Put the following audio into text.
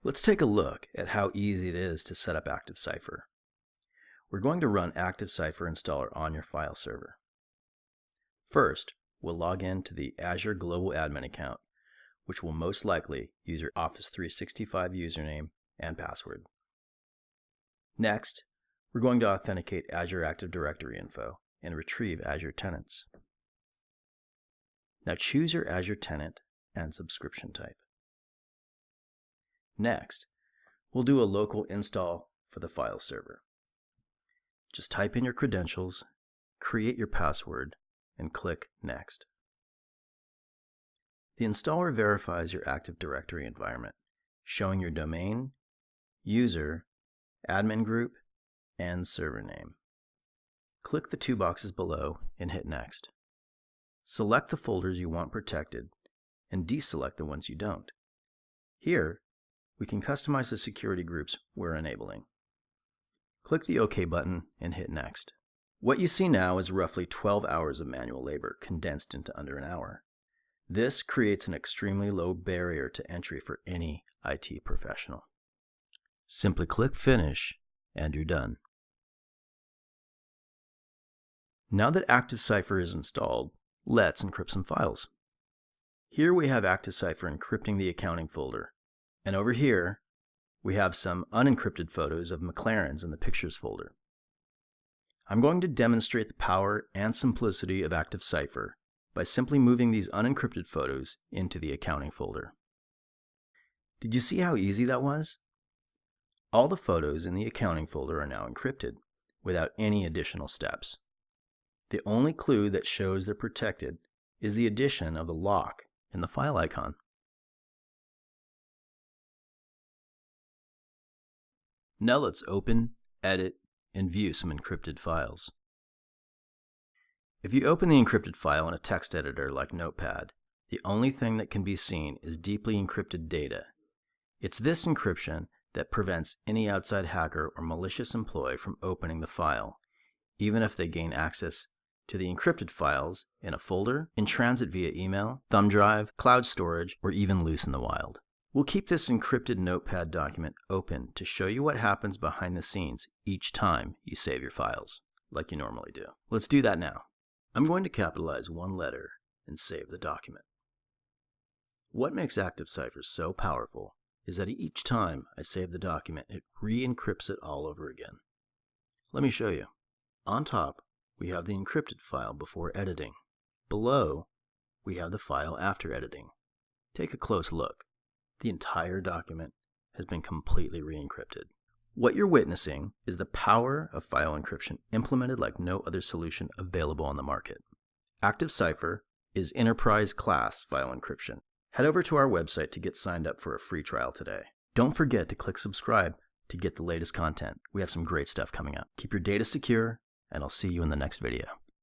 Let's take a look at how easy it is to set up Active Cypher. We're going to run Active Cypher installer on your file server. First, we'll log in to the Azure Global Admin account, which will most likely use your Office 365 username and password. Next, we're going to authenticate Azure Active Directory info and retrieve Azure tenants. Now choose your Azure tenant and subscription type. Next, we'll do a local install for the file server. Just type in your credentials, create your password, and click Next. The installer verifies your Active Directory environment, showing your domain, user, admin group, and server name. Click the two boxes below and hit Next. Select the folders you want protected and deselect the ones you don't. Here, we can customize the security groups we're enabling. Click the OK button and hit Next. What you see now is roughly 12 hours of manual labor condensed into under an hour. This creates an extremely low barrier to entry for any IT professional. Simply click Finish and you're done. Now that Active Cypher is installed, let's encrypt some files. Here we have Active Cypher encrypting the accounting folder, and over here we have some unencrypted photos of McLarens in the Pictures folder. I'm going to demonstrate the power and simplicity of Active Cypher by simply moving these unencrypted photos into the accounting folder. Did you see how easy that was? All the photos in the accounting folder are now encrypted without any additional steps. The only clue that shows they're protected is the addition of the lock in the file icon. Now let's open, edit, and view some encrypted files. If you open the encrypted file in a text editor like Notepad, the only thing that can be seen is deeply encrypted data. It's this encryption that prevents any outside hacker or malicious employee from opening the file, even if they gain access to the encrypted files in a folder, in transit via email, thumb drive, cloud storage, or even loose in the wild. We'll keep this encrypted Notepad document open to show you what happens behind the scenes each time you save your files, like you normally do. Let's do that now. I'm going to capitalize one letter and save the document. What makes Active Cypher so powerful is that each time I save the document, it re-encrypts it all over again. Let me show you. On top, we have the encrypted file before editing. Below, we have the file after editing. Take a close look. The entire document has been completely re-encrypted. What you're witnessing is the power of file encryption implemented like no other solution available on the market. Active Cypher is enterprise class file encryption. Head over to our website to get signed up for a free trial today. Don't forget to click subscribe to get the latest content. We have some great stuff coming up. Keep your data secure, and I'll see you in the next video.